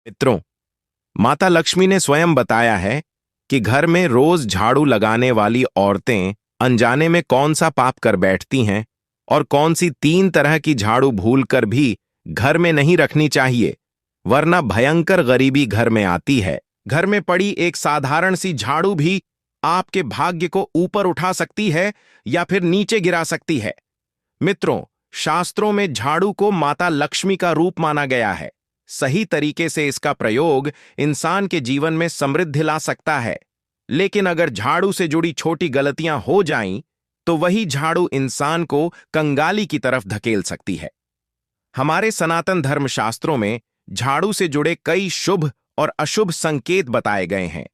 मित्रों, माता लक्ष्मी ने स्वयं बताया है कि घर में रोज झाड़ू लगाने वाली औरतें अनजाने में कौन सा पाप कर बैठती हैं और कौन सी 3 तरह की झाड़ू भूलकर भी घर में नहीं रखनी चाहिए, वरना भयंकर गरीबी घर में आती है। घर में पड़ी एक साधारण सी झाड़ू भी आपके भाग्य को ऊपर उठा सकती है या फिर नीचे गिरा सकती है। मित्रों, शास्त्रों में झाड़ू को माता लक्ष्मी का रूप माना गया है। सही तरीके से इसका प्रयोग इंसान के जीवन में समृद्धि ला सकता है, लेकिन अगर झाड़ू से जुड़ी छोटी गलतियां हो जाएं, तो वही झाड़ू इंसान को कंगाली की तरफ धकेल सकती है। हमारे सनातन धर्मशास्त्रों में झाड़ू से जुड़े कई शुभ और अशुभ संकेत बताए गए हैं।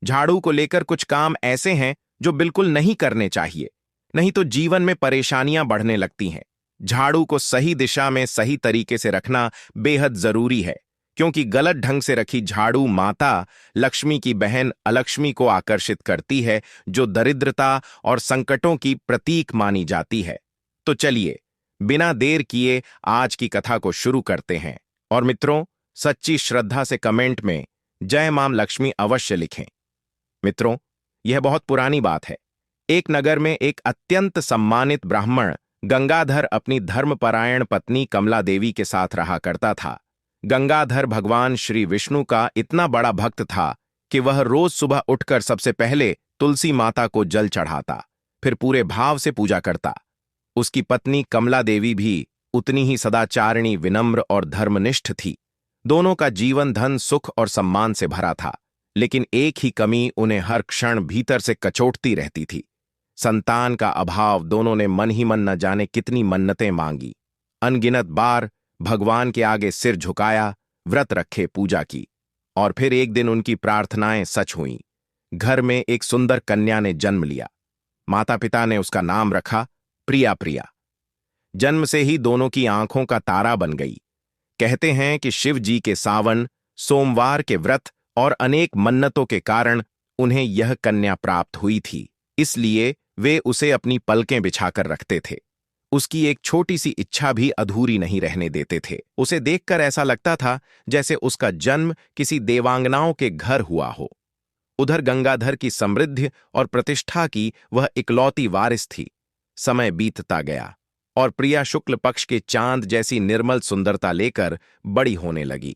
झाड़ू को लेकर कुछ काम ऐसे हैं जो बिल्कुल नहीं करने चाहिए, नहीं तो जीवन में परेशानियां बढ़ने लगती हैं। झाड़ू को सही दिशा में सही तरीके से रखना बेहद जरूरी है, क्योंकि गलत ढंग से रखी झाड़ू माता लक्ष्मी की बहन अलक्ष्मी को आकर्षित करती है, जो दरिद्रता और संकटों की प्रतीक मानी जाती है। तो चलिए, बिना देर किए आज की कथा को शुरू करते हैं। और मित्रों, सच्ची श्रद्धा से कमेंट में जय मां लक्ष्मी अवश्य लिखें। मित्रों, यह बहुत पुरानी बात है। एक नगर में एक अत्यंत सम्मानित ब्राह्मण गंगाधर अपनी धर्मपरायण पत्नी कमला देवी के साथ रहा करता था। गंगाधर भगवान श्री विष्णु का इतना बड़ा भक्त था कि वह रोज सुबह उठकर सबसे पहले तुलसी माता को जल चढ़ाता, फिर पूरे भाव से पूजा करता। उसकी पत्नी कमला देवी भी उतनी ही सदाचारिणी, विनम्र और धर्मनिष्ठ थी। दोनों का जीवन धन, सुख और सम्मान से भरा था, लेकिन एक ही कमी उन्हें हर क्षण भीतर से कचोटती रहती थी। संतान का अभाव। दोनों ने मन ही मन न जाने कितनी मन्नतें मांगी, अनगिनत बार भगवान के आगे सिर झुकाया, व्रत रखे, पूजा की, और फिर एक दिन उनकी प्रार्थनाएं सच हुईं। घर में एक सुंदर कन्या ने जन्म लिया। माता पिता ने उसका नाम रखा प्रिया। प्रिया जन्म से ही दोनों की आंखों का तारा बन गई। कहते हैं कि शिव जी के सावन, सोमवार के व्रत और अनेक मन्नतों के कारण उन्हें यह कन्या प्राप्त हुई थी, इसलिए वे उसे अपनी पलकें बिछाकर रखते थे। उसकी एक छोटी सी इच्छा भी अधूरी नहीं रहने देते थे। उसे देखकर ऐसा लगता था जैसे उसका जन्म किसी देवांगनाओं के घर हुआ हो। उधर गंगाधर की समृद्धि और प्रतिष्ठा की वह इकलौती वारिस थी। समय बीतता गया और प्रिया शुक्ल पक्ष के चांद जैसी निर्मल सुंदरता लेकर बड़ी होने लगी।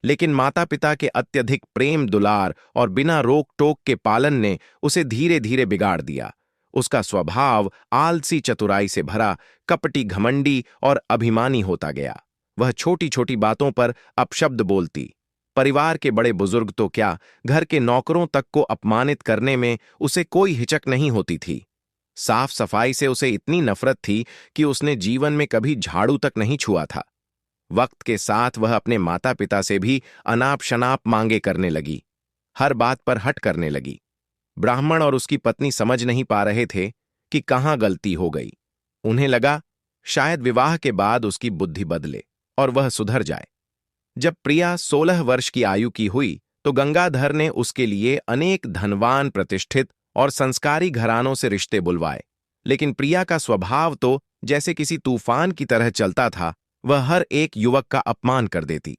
लेकिन माता पिता के अत्यधिक प्रेम, दुलार और बिना रोक टोक के पालन ने उसे धीरे धीरे बिगाड़ दिया। उसका स्वभाव आलसी, चतुराई से भरा, कपटी, घमंडी और अभिमानी होता गया। वह छोटी छोटी बातों पर अपशब्द बोलती। परिवार के बड़े बुजुर्ग तो क्या, घर के नौकरों तक को अपमानित करने में उसे कोई हिचक नहीं होती थी। साफ सफाई से उसे इतनी नफरत थी कि उसने जीवन में कभी झाड़ू तक नहीं छुआ था। वक्त के साथ वह अपने माता पिता से भी अनाप शनाप मांगे करने लगी, हर बात पर हट करने लगी। ब्राह्मण और उसकी पत्नी समझ नहीं पा रहे थे कि कहाँ गलती हो गई। उन्हें लगा शायद विवाह के बाद उसकी बुद्धि बदले और वह सुधर जाए। जब प्रिया 16 वर्ष की आयु की हुई तो गंगाधर ने उसके लिए अनेक धनवान, प्रतिष्ठित और संस्कारी घरानों से रिश्ते बुलवाए। लेकिन प्रिया का स्वभाव तो जैसे किसी तूफान की तरह चलता था। वह हर एक युवक का अपमान कर देती,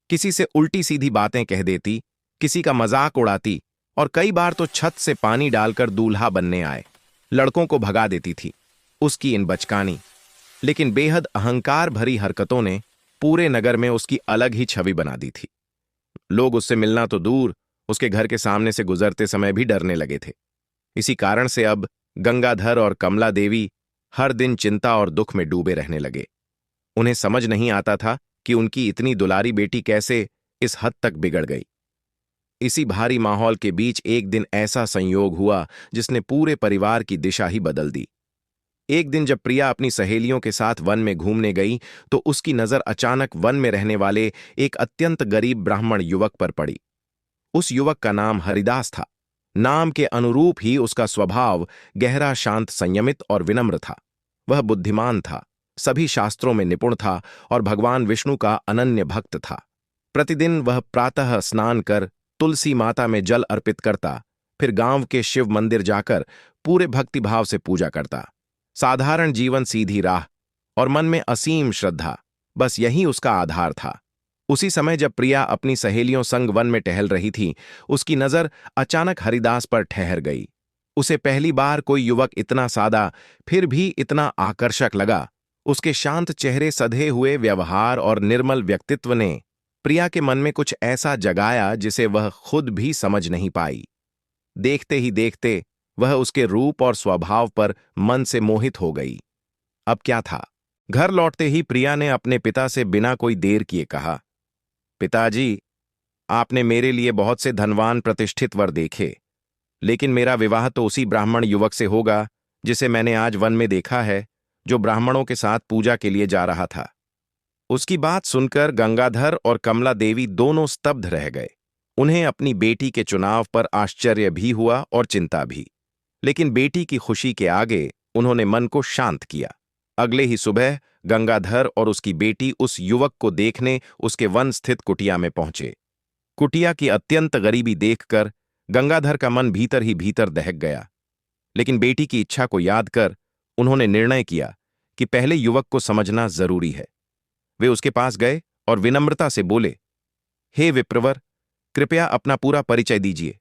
किसी से उल्टी सीधी बातें कह देती, किसी का मजाक उड़ाती और कई बार तो छत से पानी डालकर दूल्हा बनने आए लड़कों को भगा देती थी। उसकी इन बचकानी लेकिन बेहद अहंकार भरी हरकतों ने पूरे नगर में उसकी अलग ही छवि बना दी थी। लोग उससे मिलना तो दूर, उसके घर के सामने से गुजरते समय भी डरने लगे थे। इसी कारण से अब गंगाधर और कमला देवी हर दिन चिंता और दुख में डूबे रहने लगे। उन्हें समझ नहीं आता था कि उनकी इतनी दुलारी बेटी कैसे इस हद तक बिगड़ गई। इसी भारी माहौल के बीच एक दिन ऐसा संयोग हुआ जिसने पूरे परिवार की दिशा ही बदल दी। एक दिन जब प्रिया अपनी सहेलियों के साथ वन में घूमने गई तो उसकी नजर अचानक वन में रहने वाले एक अत्यंत गरीब ब्राह्मण युवक पर पड़ी। उस युवक का नाम हरिदास था। नाम के अनुरूप ही उसका स्वभाव गहरा, शांत, संयमित और विनम्र था। वह बुद्धिमान था, सभी शास्त्रों में निपुण था और भगवान विष्णु का अनन्य भक्त था। प्रतिदिन वह प्रातः स्नान कर तुलसी माता में जल अर्पित करता, फिर गांव के शिव मंदिर जाकर पूरे भक्तिभाव से पूजा करता। साधारण जीवन, सीधी राह और मन में असीम श्रद्धा, बस यही उसका आधार था। उसी समय जब प्रिया अपनी सहेलियों संग वन में टहल रही थी, उसकी नजर अचानक हरिदास पर ठहर गई। उसे पहली बार कोई युवक इतना सादा फिर भी इतना आकर्षक लगा। उसके शांत चेहरे, सधे हुए व्यवहार और निर्मल व्यक्तित्व ने प्रिया के मन में कुछ ऐसा जगाया जिसे वह खुद भी समझ नहीं पाई। देखते ही देखते वह उसके रूप और स्वभाव पर मन से मोहित हो गई। अब क्या था? घर लौटते ही प्रिया ने अपने पिता से बिना कोई देर किए कहा, पिताजी, आपने मेरे लिए बहुत से धनवान प्रतिष्ठित वर देखे, लेकिन मेरा विवाह तो उसी ब्राह्मण युवक से होगा जिसे मैंने आज वन में देखा है, जो ब्राह्मणों के साथ पूजा के लिए जा रहा था। उसकी बात सुनकर गंगाधर और कमला देवी दोनों स्तब्ध रह गए। उन्हें अपनी बेटी के चुनाव पर आश्चर्य भी हुआ और चिंता भी, लेकिन बेटी की खुशी के आगे उन्होंने मन को शांत किया। अगले ही सुबह गंगाधर और उसकी बेटी उस युवक को देखने उसके वन स्थित कुटिया में पहुंचे। कुटिया की अत्यंत गरीबी देखकर गंगाधर का मन भीतर ही भीतर दहक गया, लेकिन बेटी की इच्छा को याद कर उन्होंने निर्णय किया कि पहले युवक को समझना जरूरी है। वे उसके पास गए और विनम्रता से बोले, हे विप्रवर, कृपया अपना पूरा परिचय दीजिए।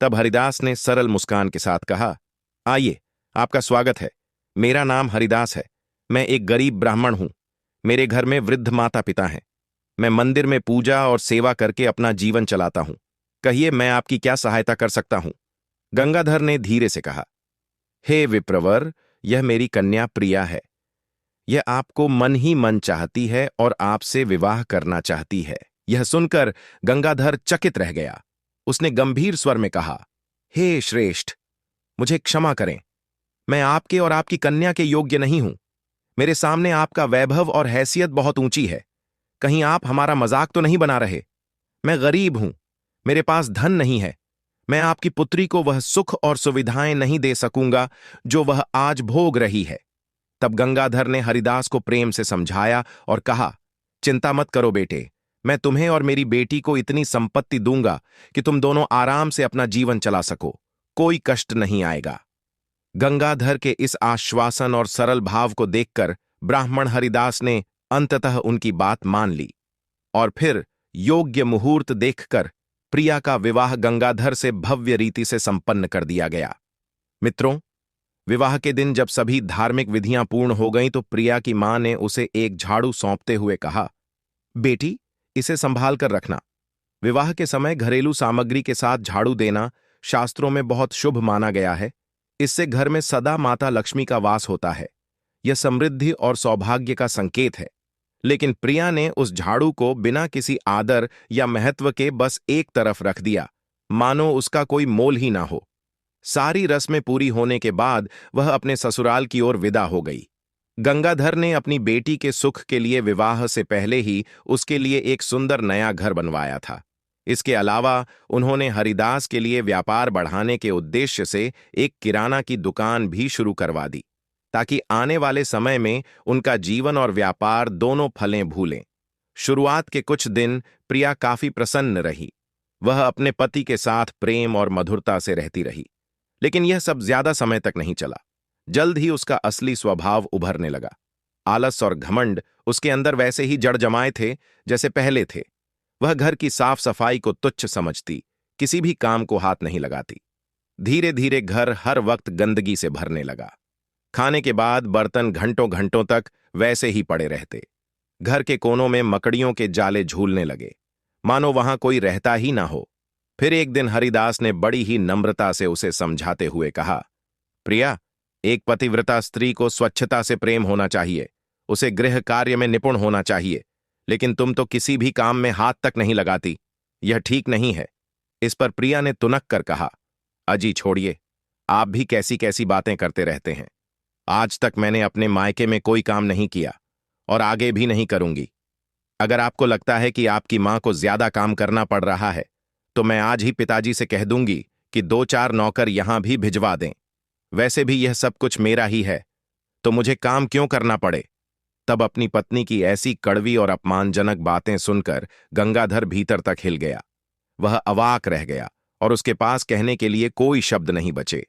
तब हरिदास ने सरल मुस्कान के साथ कहा, आइए, आपका स्वागत है। मेरा नाम हरिदास है। मैं एक गरीब ब्राह्मण हूं। मेरे घर में वृद्ध माता पिता हैं। मैं मंदिर में पूजा और सेवा करके अपना जीवन चलाता हूं। कहिए, मैं आपकी क्या सहायता कर सकता हूं? गंगाधर ने धीरे से कहा, हे विप्रवर, यह मेरी कन्या प्रिया है। यह आपको मन ही मन चाहती है और आपसे विवाह करना चाहती है। यह सुनकर गंगाधर चकित रह गया। उसने गंभीर स्वर में कहा, हे श्रेष्ठ, मुझे क्षमा करें। मैं आपके और आपकी कन्या के योग्य नहीं हूं। मेरे सामने आपका वैभव और हैसियत बहुत ऊंची है। कहीं आप हमारा मजाक तो नहीं बना रहे? मैं गरीब हूं, मेरे पास धन नहीं है। मैं आपकी पुत्री को वह सुख और सुविधाएं नहीं दे सकूंगा जो वह आज भोग रही है। तब गंगाधर ने हरिदास को प्रेम से समझाया और कहा, चिंता मत करो बेटे, मैं तुम्हें और मेरी बेटी को इतनी संपत्ति दूंगा कि तुम दोनों आराम से अपना जीवन चला सको। कोई कष्ट नहीं आएगा। गंगाधर के इस आश्वासन और सरल भाव को देखकर ब्राह्मण हरिदास ने अंततः उनकी बात मान ली और फिर योग्य मुहूर्त देखकर प्रिया का विवाह गंगाधर से भव्य रीति से संपन्न कर दिया गया। मित्रों, विवाह के दिन जब सभी धार्मिक विधियां पूर्ण हो गईं तो प्रिया की मां ने उसे एक झाड़ू सौंपते हुए कहा, बेटी, इसे संभाल कर रखना। विवाह के समय घरेलू सामग्री के साथ झाड़ू देना शास्त्रों में बहुत शुभ माना गया है। इससे घर में सदा माता लक्ष्मी का वास होता है। यह समृद्धि और सौभाग्य का संकेत है। लेकिन प्रिया ने उस झाड़ू को बिना किसी आदर या महत्व के बस एक तरफ रख दिया, मानो उसका कोई मोल ही ना हो। सारी रस्में पूरी होने के बाद वह अपने ससुराल की ओर विदा हो गई। गंगाधर ने अपनी बेटी के सुख के लिए विवाह से पहले ही उसके लिए एक सुंदर नया घर बनवाया था। इसके अलावा उन्होंने हरिदास के लिए व्यापार बढ़ाने के उद्देश्य से एक किराना की दुकान भी शुरू करवा दी, ताकि आने वाले समय में उनका जीवन और व्यापार दोनों फलें फूलें। शुरुआत के कुछ दिन प्रिया काफी प्रसन्न रही। वह अपने पति के साथ प्रेम और मधुरता से रहती रही, लेकिन यह सब ज्यादा समय तक नहीं चला। जल्द ही उसका असली स्वभाव उभरने लगा। आलस और घमंड उसके अंदर वैसे ही जड़ जमाए थे जैसे पहले थे। वह घर की साफ सफाई को तुच्छ समझती, किसी भी काम को हाथ नहीं लगाती। धीरे धीरे घर हर वक्त गंदगी से भरने लगा। खाने के बाद बर्तन घंटों घंटों तक वैसे ही पड़े रहते। घर के कोनों में मकड़ियों के जाले झूलने लगे, मानो वहां कोई रहता ही ना हो। फिर एक दिन हरिदास ने बड़ी ही नम्रता से उसे समझाते हुए कहा, प्रिया, एक पतिव्रता स्त्री को स्वच्छता से प्रेम होना चाहिए, उसे गृह कार्य में निपुण होना चाहिए, लेकिन तुम तो किसी भी काम में हाथ तक नहीं लगाती। यह ठीक नहीं है। इस पर प्रिया ने तुनक कर कहा, अजी छोड़िए, आप भी कैसी कैसी बातें करते रहते हैं। आज तक मैंने अपने मायके में कोई काम नहीं किया और आगे भी नहीं करूंगी। अगर आपको लगता है कि आपकी मां को ज्यादा काम करना पड़ रहा है तो मैं आज ही पिताजी से कह दूंगी कि 2-4 नौकर यहां भी भिजवा दें। वैसे भी यह सब कुछ मेरा ही है, तो मुझे काम क्यों करना पड़े। तब अपनी पत्नी की ऐसी कड़वी और अपमानजनक बातें सुनकर गंगाधर भीतर तक हिल गया। वह अवाक रह गया और उसके पास कहने के लिए कोई शब्द नहीं बचे।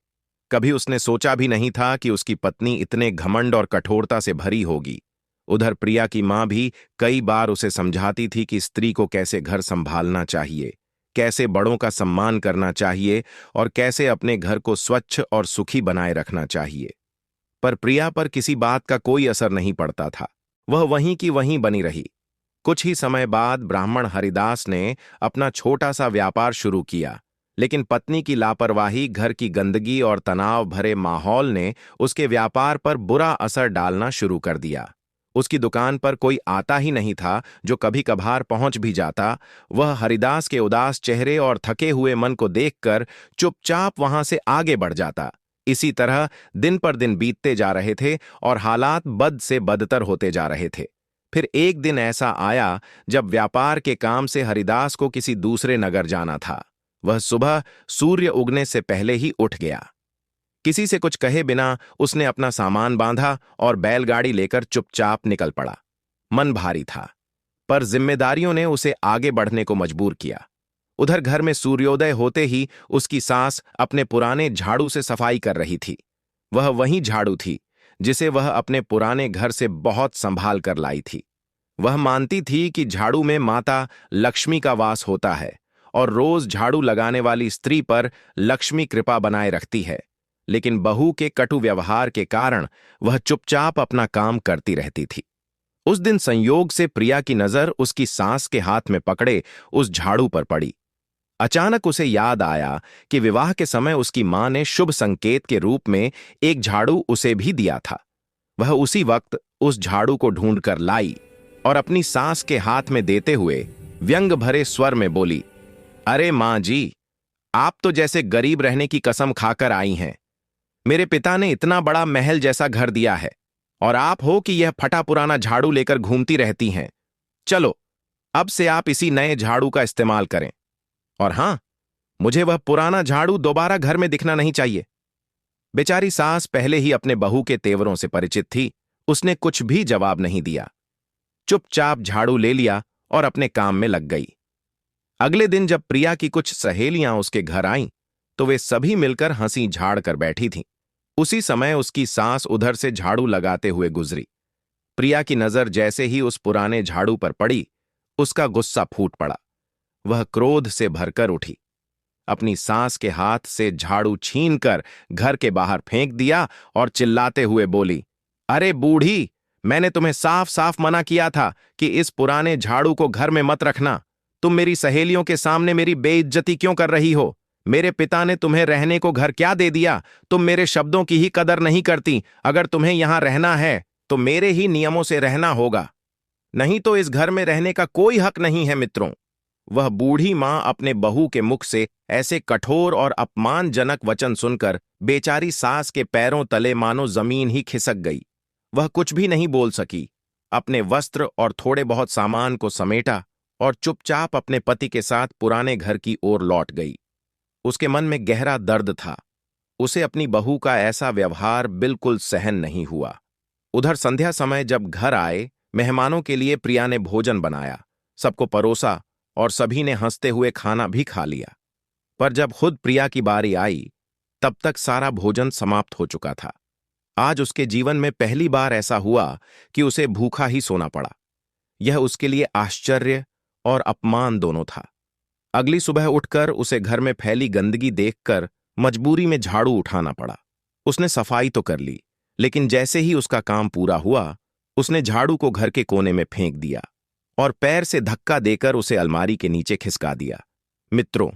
कभी उसने सोचा भी नहीं था कि उसकी पत्नी इतने घमंड और कठोरता से भरी होगी। उधर प्रिया की मां भी कई बार उसे समझाती थी कि स्त्री को कैसे घर संभालना चाहिए, कैसे बड़ों का सम्मान करना चाहिए और कैसे अपने घर को स्वच्छ और सुखी बनाए रखना चाहिए। पर प्रिया पर किसी बात का कोई असर नहीं पड़ता था। वह वहीं की वहीं बनी रही। कुछ ही समय बाद ब्राह्मण हरिदास ने अपना छोटा सा व्यापार शुरू किया, लेकिन पत्नी की लापरवाही, घर की गंदगी और तनाव भरे माहौल ने उसके व्यापार पर बुरा असर डालना शुरू कर दिया। उसकी दुकान पर कोई आता ही नहीं था। जो कभी कभार पहुंच भी जाता, वह हरिदास के उदास चेहरे और थके हुए मन को देखकर चुपचाप वहां से आगे बढ़ जाता। इसी तरह दिन पर दिन बीतते जा रहे थे और हालात बद से बदतर होते जा रहे थे। फिर एक दिन ऐसा आया जब व्यापार के काम से हरिदास को किसी दूसरे नगर जाना था। वह सुबह सूर्य उगने से पहले ही उठ गया। किसी से कुछ कहे बिना उसने अपना सामान बांधा और बैलगाड़ी लेकर चुपचाप निकल पड़ा। मन भारी था, पर जिम्मेदारियों ने उसे आगे बढ़ने को मजबूर किया। उधर घर में सूर्योदय होते ही उसकी सास अपने पुराने झाड़ू से सफाई कर रही थी। वह वही झाड़ू थी जिसे वह अपने पुराने घर से बहुत संभाल कर लाई थी। वह मानती थी कि झाड़ू में माता लक्ष्मी का वास होता है और रोज झाड़ू लगाने वाली स्त्री पर लक्ष्मी कृपा बनाए रखती है। लेकिन बहू के कटु व्यवहार के कारण वह चुपचाप अपना काम करती रहती थी। उस दिन संयोग से प्रिया की नजर उसकी सास के हाथ में पकड़े उस झाड़ू पर पड़ी। अचानक उसे याद आया कि विवाह के समय उसकी मां ने शुभ संकेत के रूप में एक झाड़ू उसे भी दिया था। वह उसी वक्त उस झाड़ू को ढूंढकर लाई और अपनी सास के हाथ में देते हुए व्यंग भरे स्वर में बोली, अरे मां जी, आप तो जैसे गरीब रहने की कसम खाकर आई हैं। मेरे पिता ने इतना बड़ा महल जैसा घर दिया है और आप हो कि यह फटा पुराना झाड़ू लेकर घूमती रहती हैं। चलो, अब से आप इसी नए झाड़ू का इस्तेमाल करें। और हां, मुझे वह पुराना झाड़ू दोबारा घर में दिखना नहीं चाहिए। बेचारी सास पहले ही अपने बहू के तेवरों से परिचित थी। उसने कुछ भी जवाब नहीं दिया, चुपचाप झाड़ू ले लिया और अपने काम में लग गई। अगले दिन जब प्रिया की कुछ सहेलियां उसके घर आईं, तो वे सभी मिलकर हंसी झाड़ कर बैठी थीं। उसी समय उसकी सास उधर से झाड़ू लगाते हुए गुजरी। प्रिया की नजर जैसे ही उस पुराने झाड़ू पर पड़ी, उसका गुस्सा फूट पड़ा। वह क्रोध से भरकर उठी, अपनी सास के हाथ से झाड़ू छीनकर घर के बाहर फेंक दिया और चिल्लाते हुए बोली, अरे बूढ़ी, मैंने तुम्हें साफ साफ मना किया था कि इस पुराने झाड़ू को घर में मत रखना। तुम मेरी सहेलियों के सामने मेरी बेइज्जती क्यों कर रही हो? मेरे पिता ने तुम्हें रहने को घर क्या दे दिया? तुम मेरे शब्दों की ही कदर नहीं करती। अगर तुम्हें यहां रहना है तो मेरे ही नियमों से रहना होगा, नहीं तो इस घर में रहने का कोई हक नहीं है। मित्रों, वह बूढ़ी मां अपने बहू के मुख से ऐसे कठोर और अपमानजनक वचन सुनकर बेचारी सास के पैरों तले मानो जमीन ही खिसक गई। वह कुछ भी नहीं बोल सकी। अपने वस्त्र और थोड़े बहुत सामान को समेटा और चुपचाप अपने पति के साथ पुराने घर की ओर लौट गई। उसके मन में गहरा दर्द था। उसे अपनी बहू का ऐसा व्यवहार बिल्कुल सहन नहीं हुआ। उधर संध्या समय जब घर आए मेहमानों के लिए प्रिया ने भोजन बनाया, सबको परोसा और सभी ने हंसते हुए खाना भी खा लिया। पर जब खुद प्रिया की बारी आई, तब तक सारा भोजन समाप्त हो चुका था। आज उसके जीवन में पहली बार ऐसा हुआ कि उसे भूखा ही सोना पड़ा। यह उसके लिए आश्चर्य और अपमान दोनों था। अगली सुबह उठकर उसे घर में फैली गंदगी देखकर मजबूरी में झाड़ू उठाना पड़ा। उसने सफाई तो कर ली, लेकिन जैसे ही उसका काम पूरा हुआ, उसने झाड़ू को घर के कोने में फेंक दिया और पैर से धक्का देकर उसे अलमारी के नीचे खिसका दिया। मित्रों,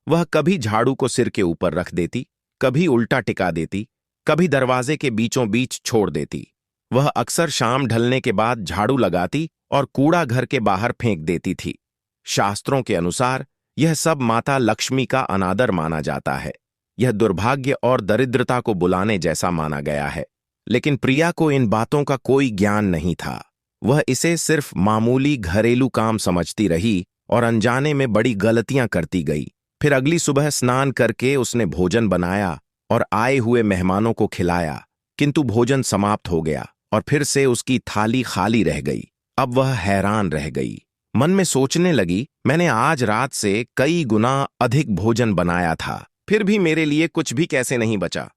वह कभी झाड़ू को सिर के ऊपर रख देती, कभी उल्टा टिका देती, कभी दरवाजे के बीचों बीच छोड़ देती। वह अक्सर शाम ढलने के बाद झाड़ू लगाती और कूड़ा घर के बाहर फेंक देती थी। शास्त्रों के अनुसार यह सब माता लक्ष्मी का अनादर माना जाता है। यह दुर्भाग्य और दरिद्रता को बुलाने जैसा माना गया है। लेकिन प्रिया को इन बातों का कोई ज्ञान नहीं था। वह इसे सिर्फ मामूली घरेलू काम समझती रही और अनजाने में बड़ी गलतियां करती गई। फिर अगली सुबह स्नान करके उसने भोजन बनाया और आए हुए मेहमानों को खिलाया, किंतु भोजन समाप्त हो गया और फिर से उसकी थाली खाली रह गई। अब वह हैरान रह गई। मन में सोचने लगी, मैंने आज रात से कई गुना अधिक भोजन बनाया था, फिर भी मेरे लिए कुछ भी कैसे नहीं बचा।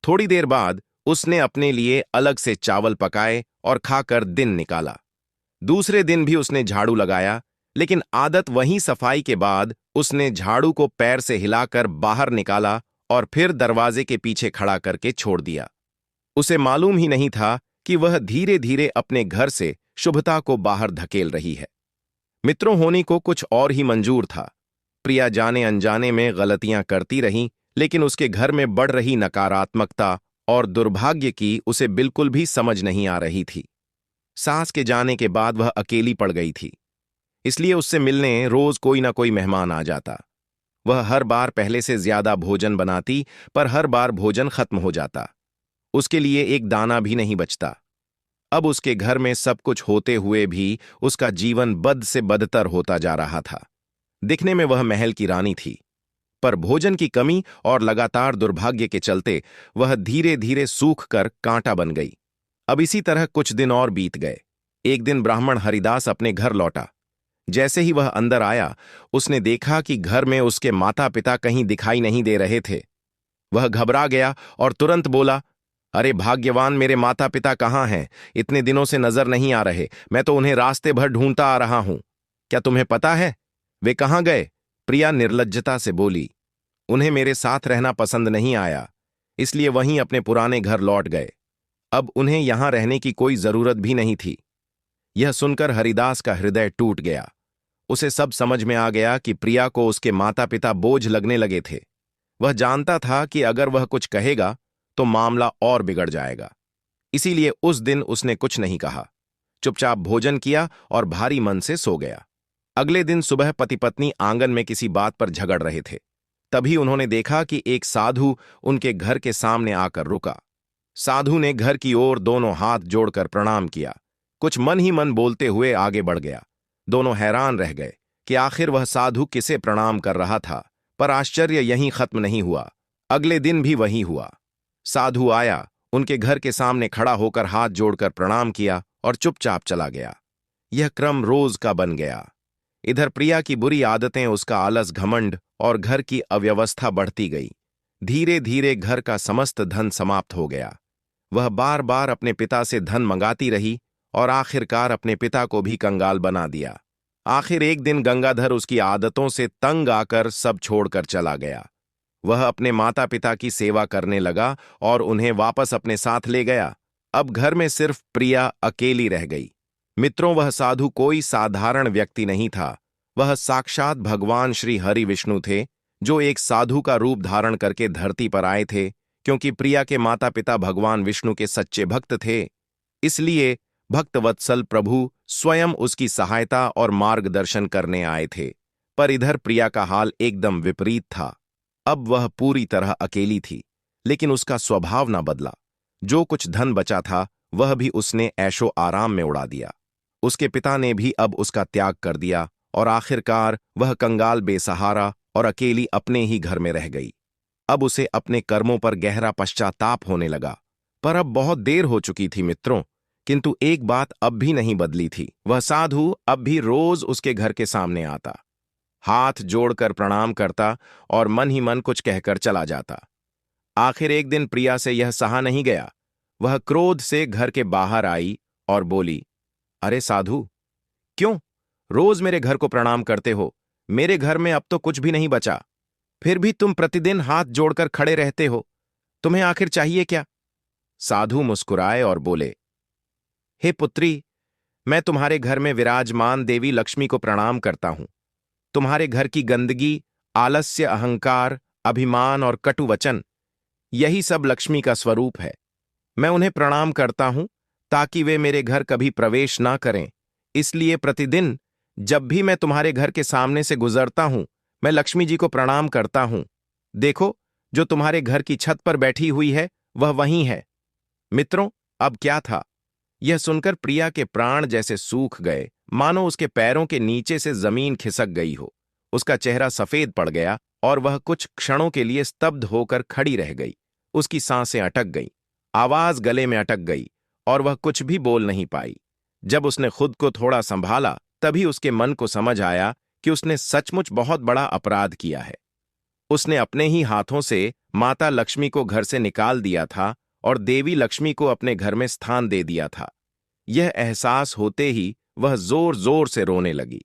थोड़ी देर बाद उसने अपने लिए अलग से चावल पकाए और खाकर दिन निकाला। दूसरे दिन भी उसने झाड़ू लगाया, लेकिन आदत वहीं सफाई के बाद उसने झाड़ू को पैर से हिलाकर बाहर निकाला और फिर दरवाजे के पीछे खड़ा करके छोड़ दिया। उसे मालूम ही नहीं था कि वह धीरे धीरे अपने घर से शुभता को बाहर धकेल रही है। मित्रों, होनी को कुछ और ही मंजूर था। प्रिया जाने अनजाने में गलतियां करती रहीं, लेकिन उसके घर में बढ़ रही नकारात्मकता और दुर्भाग्य की उसे बिल्कुल भी समझ नहीं आ रही थी। सास के जाने के बाद वह अकेली पड़ गई थी, इसलिए उससे मिलने रोज कोई ना कोई मेहमान आ जाता। वह हर बार पहले से ज्यादा भोजन बनाती, पर हर बार भोजन खत्म हो जाता। उसके लिए एक दाना भी नहीं बचता। अब उसके घर में सब कुछ होते हुए भी उसका जीवन बद से बदतर होता जा रहा था। दिखने में वह महल की रानी थी, पर भोजन की कमी और लगातार दुर्भाग्य के चलते वह धीरे धीरे सूख कर कांटा बन गई। अब इसी तरह कुछ दिन और बीत गए। एक दिन ब्राह्मण हरिदास अपने घर लौटा। जैसे ही वह अंदर आया, उसने देखा कि घर में उसके माता पिता कहीं दिखाई नहीं दे रहे थे। वह घबरा गया और तुरंत बोला, अरे भाग्यवान, मेरे माता पिता कहाँ हैं? इतने दिनों से नजर नहीं आ रहे। मैं तो उन्हें रास्ते भर ढूंढता आ रहा हूं। क्या तुम्हें पता है वे कहाँ गए? प्रिया निर्लज्जता से बोली, उन्हें मेरे साथ रहना पसंद नहीं आया, इसलिए वहीं अपने पुराने घर लौट गए। अब उन्हें यहां रहने की कोई जरूरत भी नहीं थी। यह सुनकर हरिदास का हृदय टूट गया। उसे सब समझ में आ गया कि प्रिया को उसके माता पिता बोझ लगने लगे थे। वह जानता था कि अगर वह कुछ कहेगा तो मामला और बिगड़ जाएगा। इसीलिए उस दिन उसने कुछ नहीं कहा, चुपचाप भोजन किया और भारी मन से सो गया। अगले दिन सुबह पति पत्नी आंगन में किसी बात पर झगड़ रहे थे। तभी उन्होंने देखा कि एक साधु उनके घर के सामने आकर रुका। साधु ने घर की ओर दोनों हाथ जोड़कर प्रणाम किया। कुछ मन ही मन बोलते हुए आगे बढ़ गया। दोनों हैरान रह गए कि आखिर वह साधु किसे प्रणाम कर रहा था, पर आश्चर्य यहीं खत्म नहीं हुआ। अगले दिन भी वही हुआ। साधु आया, उनके घर के सामने खड़ा होकर हाथ जोड़कर प्रणाम किया और चुपचाप चला गया। यह क्रम रोज का बन गया। इधर प्रिया की बुरी आदतें, उसका आलस, घमंड और घर की अव्यवस्था बढ़ती गई। धीरे धीरे घर का समस्त धन समाप्त हो गया। वह बार बार अपने पिता से धन मंगाती रही और आखिरकार अपने पिता को भी कंगाल बना दिया। आखिर एक दिन गंगाधर उसकी आदतों से तंग आकर सब छोड़कर चला गया। वह अपने माता पिता की सेवा करने लगा और उन्हें वापस अपने साथ ले गया। अब घर में सिर्फ प्रिया अकेली रह गई। मित्रों, वह साधु कोई साधारण व्यक्ति नहीं था। वह साक्षात भगवान श्री हरि विष्णु थे, जो एक साधु का रूप धारण करके धरती पर आए थे। क्योंकि प्रिया के माता पिता भगवान विष्णु के सच्चे भक्त थे, इसलिए भक्तवत्सल प्रभु स्वयं उसकी सहायता और मार्गदर्शन करने आए थे। पर इधर प्रिया का हाल एकदम विपरीत था। अब वह पूरी तरह अकेली थी, लेकिन उसका स्वभाव ना बदला। जो कुछ धन बचा था वह भी उसने ऐशो आराम में उड़ा दिया। उसके पिता ने भी अब उसका त्याग कर दिया और आखिरकार वह कंगाल, बेसहारा और अकेली अपने ही घर में रह गई। अब उसे अपने कर्मों पर गहरा पश्चाताप होने लगा। पर अब बहुत देर हो चुकी थी मित्रों। किंतु एक बात अब भी नहीं बदली थी। वह साधु अब भी रोज उसके घर के सामने आता, हाथ जोड़कर प्रणाम करता और मन ही मन कुछ कहकर चला जाता। आखिर एक दिन प्रिया से यह सहा नहीं गया। वह क्रोध से घर के बाहर आई और बोली, अरे साधु, क्यों रोज मेरे घर को प्रणाम करते हो? मेरे घर में अब तो कुछ भी नहीं बचा, फिर भी तुम प्रतिदिन हाथ जोड़कर खड़े रहते हो। तुम्हें आखिर चाहिए क्या? साधु मुस्कुराए और बोले, हे पुत्री, मैं तुम्हारे घर में विराजमान देवी लक्ष्मी को प्रणाम करता हूं। तुम्हारे घर की गंदगी, आलस्य, अहंकार, अभिमान और कटु वचन, यही सब लक्ष्मी का स्वरूप है। मैं उन्हें प्रणाम करता हूं ताकि वे मेरे घर कभी प्रवेश ना करें। इसलिए प्रतिदिन जब भी मैं तुम्हारे घर के सामने से गुजरता हूं, मैं लक्ष्मी जी को प्रणाम करता हूं। देखो, जो तुम्हारे घर की छत पर बैठी हुई है वह वहीं है। मित्रों, अब क्या था? यह सुनकर प्रिया के प्राण जैसे सूख गए, मानो उसके पैरों के नीचे से जमीन खिसक गई हो। उसका चेहरा सफेद पड़ गया और वह कुछ क्षणों के लिए स्तब्ध होकर खड़ी रह गई। उसकी सांसें अटक गईं, आवाज गले में अटक गई और वह कुछ भी बोल नहीं पाई। जब उसने खुद को थोड़ा संभाला, तभी उसके मन को समझ आया कि उसने सचमुच बहुत बड़ा अपराध किया है। उसने अपने ही हाथों से माता लक्ष्मी को घर से निकाल दिया था और देवी लक्ष्मी को अपने घर में स्थान दे दिया था। यह एहसास होते ही वह जोर जोर से रोने लगी।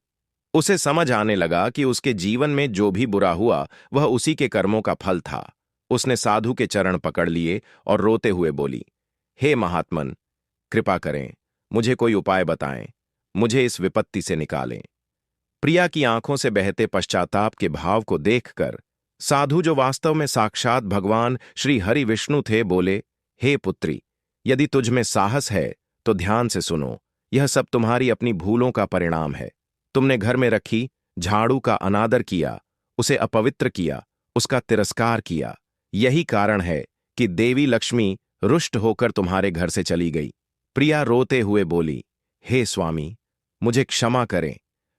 उसे समझ आने लगा कि उसके जीवन में जो भी बुरा हुआ वह उसी के कर्मों का फल था। उसने साधु के चरण पकड़ लिए और रोते हुए बोली, हे महात्मन, कृपा करें, मुझे कोई उपाय बताएं, मुझे इस विपत्ति से निकालें। प्रिया की आंखों से बहते पश्चाताप के भाव को देखकर साधु, जो वास्तव में साक्षात भगवान श्री हरि विष्णु थे, बोले, हे पुत्री, यदि तुझ में साहस है तो ध्यान से सुनो। यह सब तुम्हारी अपनी भूलों का परिणाम है। तुमने घर में रखी झाड़ू का अनादर किया, उसे अपवित्र किया, उसका तिरस्कार किया। यही कारण है कि देवी लक्ष्मी रुष्ट होकर तुम्हारे घर से चली गई। प्रिया रोते हुए बोली, हे स्वामी, मुझे क्षमा करें।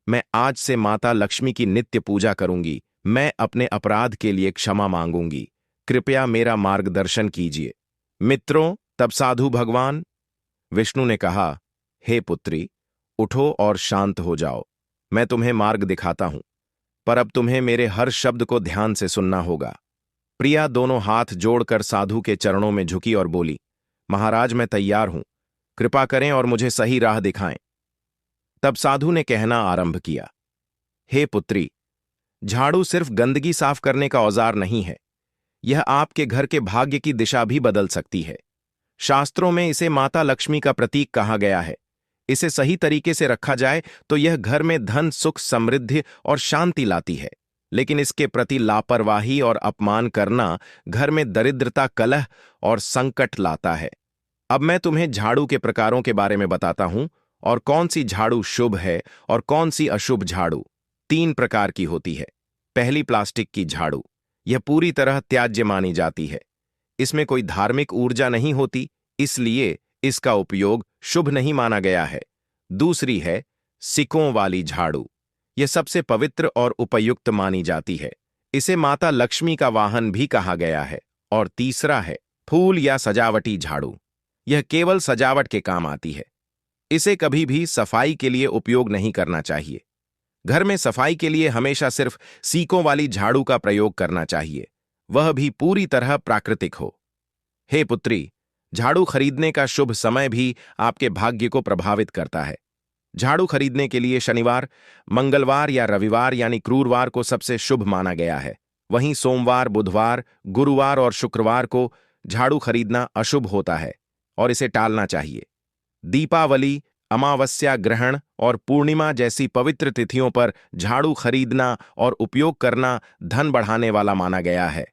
मैं आज से माता लक्ष्मी की नित्य पूजा करूंगी। मैं अपने अपराध के लिए क्षमा मांगूंगी। कृपया मेरा मार्गदर्शन कीजिए। मित्रों, तब साधु भगवान विष्णु ने कहा, हे पुत्री, उठो और शांत हो जाओ। मैं तुम्हें मार्ग दिखाता हूं, पर अब तुम्हें मेरे हर शब्द को ध्यान से सुनना होगा। प्रिया दोनों हाथ जोड़कर साधु के चरणों में झुकी और बोली, महाराज, मैं तैयार हूं। कृपा करें और मुझे सही राह दिखाएं। तब साधु ने कहना आरंभ किया, हे पुत्री, झाड़ू सिर्फ गंदगी साफ करने का औजार नहीं है। यह आपके घर के भाग्य की दिशा भी बदल सकती है। शास्त्रों में इसे माता लक्ष्मी का प्रतीक कहा गया है। इसे सही तरीके से रखा जाए तो यह घर में धन, सुख, समृद्धि और शांति लाती है। लेकिन इसके प्रति लापरवाही और अपमान करना घर में दरिद्रता, कलह और संकट लाता है। अब मैं तुम्हें झाड़ू के प्रकारों के बारे में बताता हूं, और कौन सी झाड़ू शुभ है और कौन सी अशुभ झाड़ू। 3 प्रकार की होती है। पहली, प्लास्टिक की झाड़ू। यह पूरी तरह त्याज्य मानी जाती है। इसमें कोई धार्मिक ऊर्जा नहीं होती, इसलिए इसका उपयोग शुभ नहीं माना गया है। दूसरी है सिकों वाली झाड़ू। यह सबसे पवित्र और उपयुक्त मानी जाती है। इसे माता लक्ष्मी का वाहन भी कहा गया है। और तीसरा है फूल या सजावटी झाड़ू। यह केवल सजावट के काम आती है। इसे कभी भी सफाई के लिए उपयोग नहीं करना चाहिए। घर में सफाई के लिए हमेशा सिर्फ सीकों वाली झाड़ू का प्रयोग करना चाहिए, वह भी पूरी तरह प्राकृतिक हो। हे पुत्री, झाड़ू खरीदने का शुभ समय भी आपके भाग्य को प्रभावित करता है। झाड़ू खरीदने के लिए शनिवार, मंगलवार या रविवार यानी क्रूरवार को सबसे शुभ माना गया है। वहीं सोमवार, बुधवार, गुरुवार और शुक्रवार को झाड़ू खरीदना अशुभ होता है और इसे टालना चाहिए। दीपावली, अमावस्या, ग्रहण और पूर्णिमा जैसी पवित्र तिथियों पर झाड़ू खरीदना और उपयोग करना धन बढ़ाने वाला माना गया है।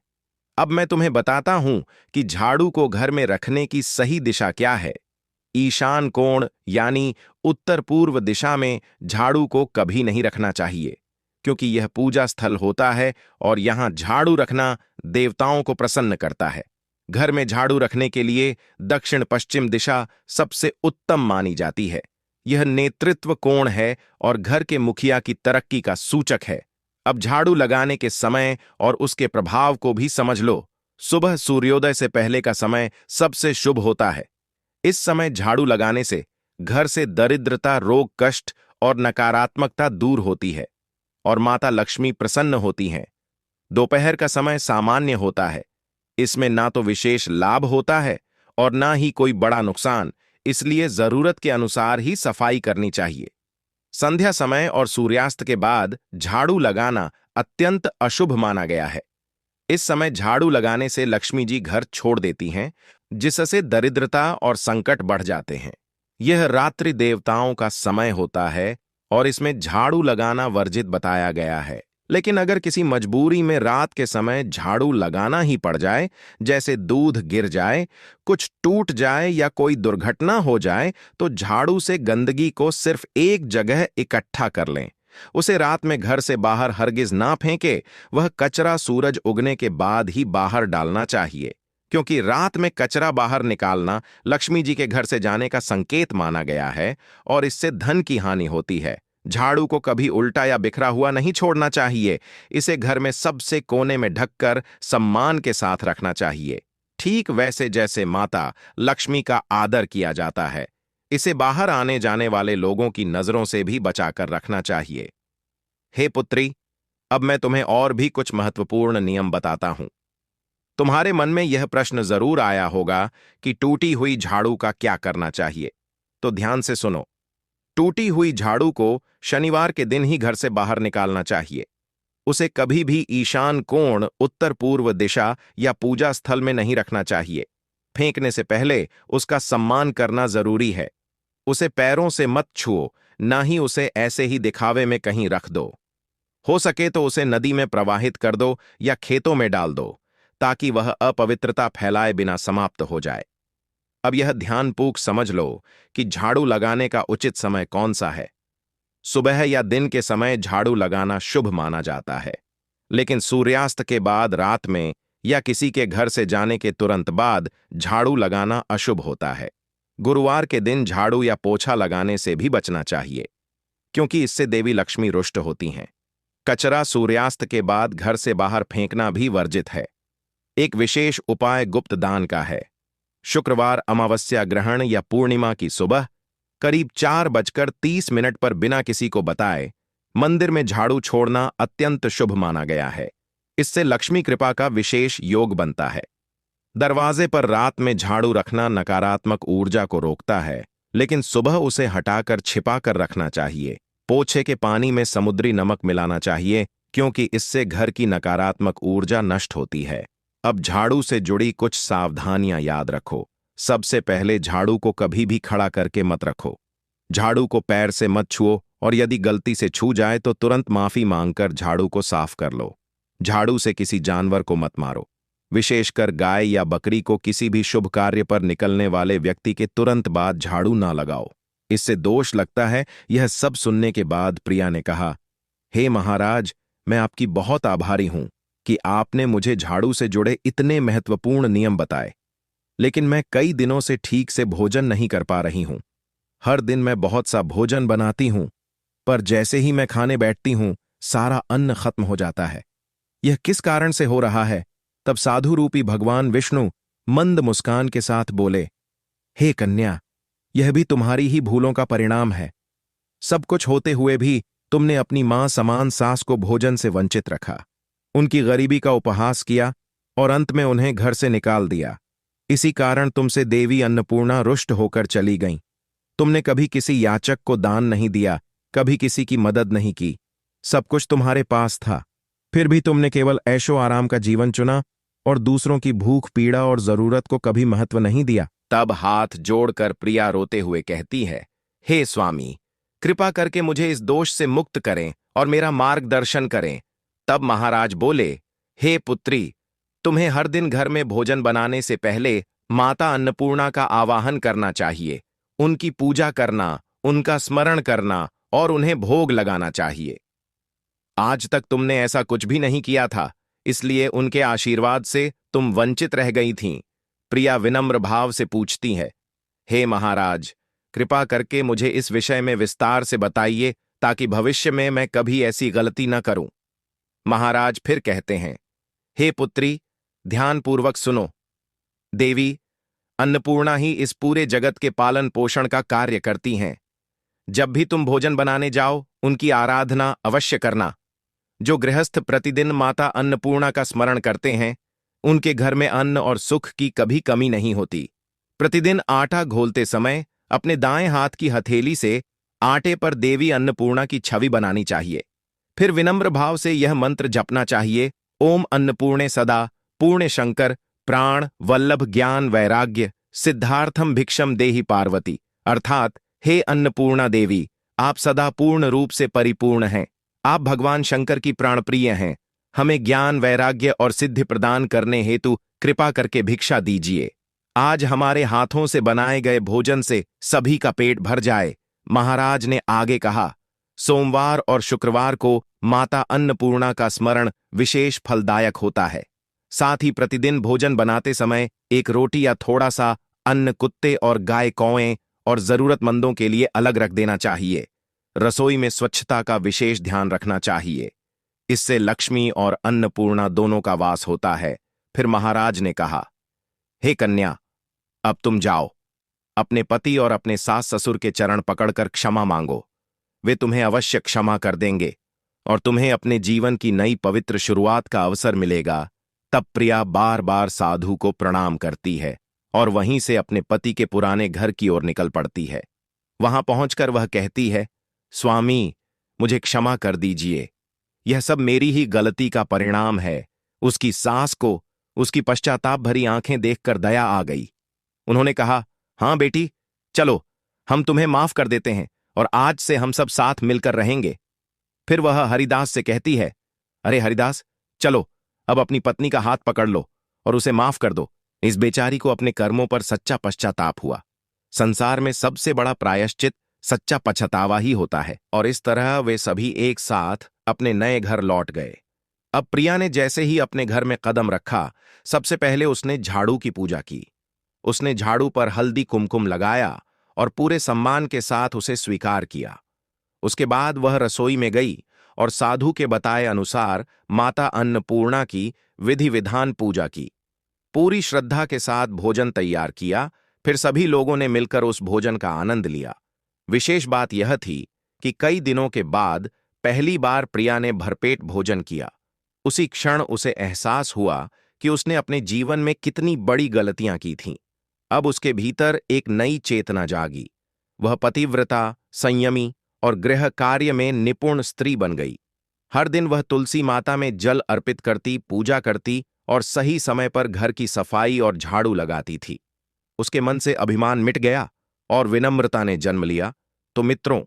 अब मैं तुम्हें बताता हूं कि झाड़ू को घर में रखने की सही दिशा क्या है। ईशान कोण यानी उत्तर पूर्व दिशा में झाड़ू को कभी नहीं रखना चाहिए, क्योंकि यह पूजा स्थल होता है और यहां झाड़ू रखना देवताओं को प्रसन्न करता है। घर में झाड़ू रखने के लिए दक्षिण पश्चिम दिशा सबसे उत्तम मानी जाती है। यह नेतृत्व कोण है और घर के मुखिया की तरक्की का सूचक है। अब झाड़ू लगाने के समय और उसके प्रभाव को भी समझ लो। सुबह सूर्योदय से पहले का समय सबसे शुभ होता है। इस समय झाड़ू लगाने से घर से दरिद्रता, रोग, कष्ट और नकारात्मकता दूर होती है और माता लक्ष्मी प्रसन्न होती हैं। दोपहर का समय सामान्य होता है। इसमें ना तो विशेष लाभ होता है और ना ही कोई बड़ा नुकसान, इसलिए जरूरत के अनुसार ही सफाई करनी चाहिए। संध्या समय और सूर्यास्त के बाद झाड़ू लगाना अत्यंत अशुभ माना गया है। इस समय झाड़ू लगाने से लक्ष्मी जी घर छोड़ देती हैं, जिससे दरिद्रता और संकट बढ़ जाते हैं। यह रात्रि देवताओं का समय होता है और इसमें झाड़ू लगाना वर्जित बताया गया है। लेकिन अगर किसी मजबूरी में रात के समय झाड़ू लगाना ही पड़ जाए, जैसे दूध गिर जाए, कुछ टूट जाए या कोई दुर्घटना हो जाए, तो झाड़ू से गंदगी को सिर्फ एक जगह इकट्ठा कर लें। उसे रात में घर से बाहर हरगिज ना फेंके। वह कचरा सूरज उगने के बाद ही बाहर डालना चाहिए, क्योंकि रात में कचरा बाहर निकालना लक्ष्मी जी के घर से जाने का संकेत माना गया है और इससे धन की हानि होती है। झाड़ू को कभी उल्टा या बिखरा हुआ नहीं छोड़ना चाहिए। इसे घर में सबसे कोने में ढककर सम्मान के साथ रखना चाहिए, ठीक वैसे जैसे माता लक्ष्मी का आदर किया जाता है। इसे बाहर आने जाने वाले लोगों की नजरों से भी बचाकर रखना चाहिए। हे पुत्री, अब मैं तुम्हें और भी कुछ महत्वपूर्ण नियम बताता हूं। तुम्हारे मन में यह प्रश्न जरूर आया होगा कि टूटी हुई झाड़ू का क्या करना चाहिए। तो ध्यान से सुनो। टूटी हुई झाड़ू को शनिवार के दिन ही घर से बाहर निकालना चाहिए। उसे कभी भी ईशान कोण, उत्तर पूर्व दिशा या पूजा स्थल में नहीं रखना चाहिए। फेंकने से पहले उसका सम्मान करना जरूरी है। उसे पैरों से मत छुओ, ना ही उसे ऐसे ही दिखावे में कहीं रख दो। हो सके तो उसे नदी में प्रवाहित कर दो या खेतों में डाल दो, ताकि वह अपवित्रता फैलाए बिना समाप्त हो जाए। अब यह ध्यानपूर्वक समझ लो कि झाड़ू लगाने का उचित समय कौन सा है। सुबह या दिन के समय झाड़ू लगाना शुभ माना जाता है, लेकिन सूर्यास्त के बाद, रात में या किसी के घर से जाने के तुरंत बाद झाड़ू लगाना अशुभ होता है। गुरुवार के दिन झाड़ू या पोछा लगाने से भी बचना चाहिए, क्योंकि इससे देवी लक्ष्मी रुष्ट होती हैं। कचरा सूर्यास्त के बाद घर से बाहर फेंकना भी वर्जित है। एक विशेष उपाय गुप्त दान का है। शुक्रवार, अमावस्या, ग्रहण या पूर्णिमा की सुबह करीब 4:30 पर बिना किसी को बताए मंदिर में झाड़ू छोड़ना अत्यंत शुभ माना गया है। इससे लक्ष्मी कृपा का विशेष योग बनता है। दरवाजे पर रात में झाड़ू रखना नकारात्मक ऊर्जा को रोकता है, लेकिन सुबह उसे हटाकर छिपा कर रखना चाहिए। पोछे के पानी में समुद्री नमक मिलाना चाहिए, क्योंकि इससे घर की नकारात्मक ऊर्जा नष्ट होती है। अब झाड़ू से जुड़ी कुछ सावधानियां याद रखो। सबसे पहले झाड़ू को कभी भी खड़ा करके मत रखो। झाड़ू को पैर से मत छुओ, और यदि गलती से छू जाए तो तुरंत माफी मांगकर झाड़ू को साफ कर लो। झाड़ू से किसी जानवर को मत मारो, विशेषकर गाय या बकरी को किसी भी शुभ कार्य पर निकलने वाले व्यक्ति के तुरंत बाद झाड़ू ना लगाओ। इससे दोष लगता है। यह सब सुनने के बाद प्रिया ने कहा, हे महाराज, मैं आपकी बहुत आभारी हूं कि आपने मुझे झाड़ू से जुड़े इतने महत्वपूर्ण नियम बताए, लेकिन मैं कई दिनों से ठीक से भोजन नहीं कर पा रही हूं। हर दिन मैं बहुत सा भोजन बनाती हूं, पर जैसे ही मैं खाने बैठती हूं, सारा अन्न खत्म हो जाता है। यह किस कारण से हो रहा है? तब साधु रूपी भगवान विष्णु मंद मुस्कान के साथ बोले, हे कन्या, यह भी तुम्हारी ही भूलों का परिणाम है। सब कुछ होते हुए भी तुमने अपनी मां समान सास को भोजन से वंचित रखा, उनकी गरीबी का उपहास किया और अंत में उन्हें घर से निकाल दिया। इसी कारण तुमसे देवी अन्नपूर्णा रुष्ट होकर चली गईं। तुमने कभी किसी याचक को दान नहीं दिया, कभी किसी की मदद नहीं की। सब कुछ तुम्हारे पास था, फिर भी तुमने केवल ऐशो आराम का जीवन चुना और दूसरों की भूख, पीड़ा और जरूरत को कभी महत्व नहीं दिया। तब हाथ जोड़कर प्रिया रोते हुए कहती है, हे स्वामी, कृपा करके मुझे इस दोष से मुक्त करें और मेरा मार्गदर्शन करें। तब महाराज बोले, हे पुत्री, तुम्हें हर दिन घर में भोजन बनाने से पहले माता अन्नपूर्णा का आवाहन करना चाहिए। उनकी पूजा करना, उनका स्मरण करना और उन्हें भोग लगाना चाहिए। आज तक तुमने ऐसा कुछ भी नहीं किया था, इसलिए उनके आशीर्वाद से तुम वंचित रह गई थीं। प्रिया विनम्र भाव से पूछती है, हे महाराज, कृपा करके मुझे इस विषय में विस्तार से बताइए, ताकि भविष्य में मैं कभी ऐसी गलती न करूं। महाराज फिर कहते हैं, हे पुत्री, ध्यानपूर्वक सुनो। देवी अन्नपूर्णा ही इस पूरे जगत के पालन पोषण का कार्य करती हैं। जब भी तुम भोजन बनाने जाओ, उनकी आराधना अवश्य करना। जो गृहस्थ प्रतिदिन माता अन्नपूर्णा का स्मरण करते हैं, उनके घर में अन्न और सुख की कभी कमी नहीं होती। प्रतिदिन आटा घोलते समय अपने दाएं हाथ की हथेली से आटे पर देवी अन्नपूर्णा की छवि बनानी चाहिए। फिर विनम्र भाव से यह मंत्र जपना चाहिए, ओम अन्नपूर्णे सदा पूर्णे शंकर प्राण वल्लभ ज्ञान वैराग्य सिद्धार्थम भिक्षम देहि पार्वती। अर्थात, हे अन्नपूर्णा देवी, आप सदा पूर्ण रूप से परिपूर्ण हैं। आप भगवान शंकर की प्राणप्रिय हैं। हमें ज्ञान, वैराग्य और सिद्धि प्रदान करने हेतु कृपा करके भिक्षा दीजिए। आज हमारे हाथों से बनाए गए भोजन से सभी का पेट भर जाए। महाराज ने आगे कहा, सोमवार और शुक्रवार को माता अन्नपूर्णा का स्मरण विशेष फलदायक होता है। साथ ही प्रतिदिन भोजन बनाते समय एक रोटी या थोड़ा सा अन्न कुत्ते और गाय, कौएं और जरूरतमंदों के लिए अलग रख देना चाहिए। रसोई में स्वच्छता का विशेष ध्यान रखना चाहिए। इससे लक्ष्मी और अन्नपूर्णा दोनों का वास होता है। फिर महाराज ने कहा, हे कन्या, अब तुम जाओ। अपने पति और अपने सास ससुर के चरण पकड़कर क्षमा मांगो। वे तुम्हें अवश्य क्षमा कर देंगे और तुम्हें अपने जीवन की नई पवित्र शुरुआत का अवसर मिलेगा। तब प्रिया बार बार साधु को प्रणाम करती है और वहीं से अपने पति के पुराने घर की ओर निकल पड़ती है। वहां पहुंचकर वह कहती है, स्वामी, मुझे क्षमा कर दीजिए, यह सब मेरी ही गलती का परिणाम है। उसकी सास को उसकी पश्चाताप भरी आंखें देखकर दया आ गई। उन्होंने कहा, हाँ बेटी, चलो, हम तुम्हें माफ कर देते हैं और आज से हम सब साथ मिलकर रहेंगे। फिर वह हरिदास से कहती है, अरे हरिदास, चलो, अब अपनी पत्नी का हाथ पकड़ लो और उसे माफ कर दो। इस बेचारी को अपने कर्मों पर सच्चा पश्चाताप हुआ। संसार में सबसे बड़ा प्रायश्चित सच्चा पछतावा ही होता है। और इस तरह वे सभी एक साथ अपने नए घर लौट गए। अब प्रिया ने जैसे ही अपने घर में कदम रखा, सबसे पहले उसने झाड़ू की पूजा की। उसने झाड़ू पर हल्दी कुमकुम लगाया और पूरे सम्मान के साथ उसे स्वीकार किया। उसके बाद वह रसोई में गई और साधु के बताए अनुसार माता अन्नपूर्णा की विधि विधान पूजा की। पूरी श्रद्धा के साथ भोजन तैयार किया। फिर सभी लोगों ने मिलकर उस भोजन का आनंद लिया। विशेष बात यह थी कि कई दिनों के बाद पहली बार प्रिया ने भरपेट भोजन किया। उसी क्षण उसे एहसास हुआ कि उसने अपने जीवन में कितनी बड़ी गलतियां की थीं। अब उसके भीतर एक नई चेतना जागी। वह पतिव्रता, संयमी और गृह कार्य में निपुण स्त्री बन गई। हर दिन वह तुलसी माता में जल अर्पित करती, पूजा करती और सही समय पर घर की सफाई और झाड़ू लगाती थी। उसके मन से अभिमान मिट गया और विनम्रता ने जन्म लिया। तो मित्रों,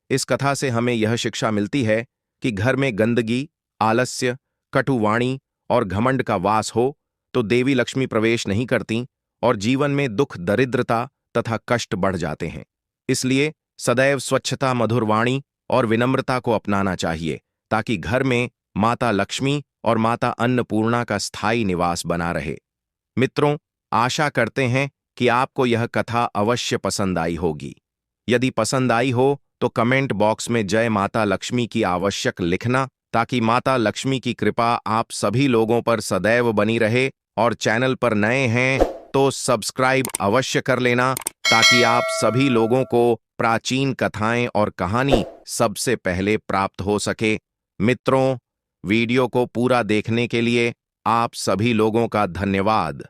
इस कथा से हमें यह शिक्षा मिलती है कि घर में गंदगी, आलस्य, कटुवाणी और घमंड का वास हो तो देवी लक्ष्मी प्रवेश नहीं करती और जीवन में दुख, दरिद्रता तथा कष्ट बढ़ जाते हैं। इसलिए सदैव स्वच्छता, मधुर वाणी और विनम्रता को अपनाना चाहिए ताकि घर में माता लक्ष्मी और माता अन्नपूर्णा का स्थायी निवास बना रहे। मित्रों, आशा करते हैं कि आपको यह कथा अवश्य पसंद आई होगी। यदि पसंद आई हो तो कमेंट बॉक्स में जय माता लक्ष्मी की आवश्यक लिखना ताकि माता लक्ष्मी की कृपा आप सभी लोगों पर सदैव बनी रहे। और चैनल पर नए हैं तो सब्सक्राइब अवश्य कर लेना ताकि आप सभी लोगों को प्राचीन कथाएं और कहानी सबसे पहले प्राप्त हो सके। मित्रों, वीडियो को पूरा देखने के लिए आप सभी लोगों का धन्यवाद।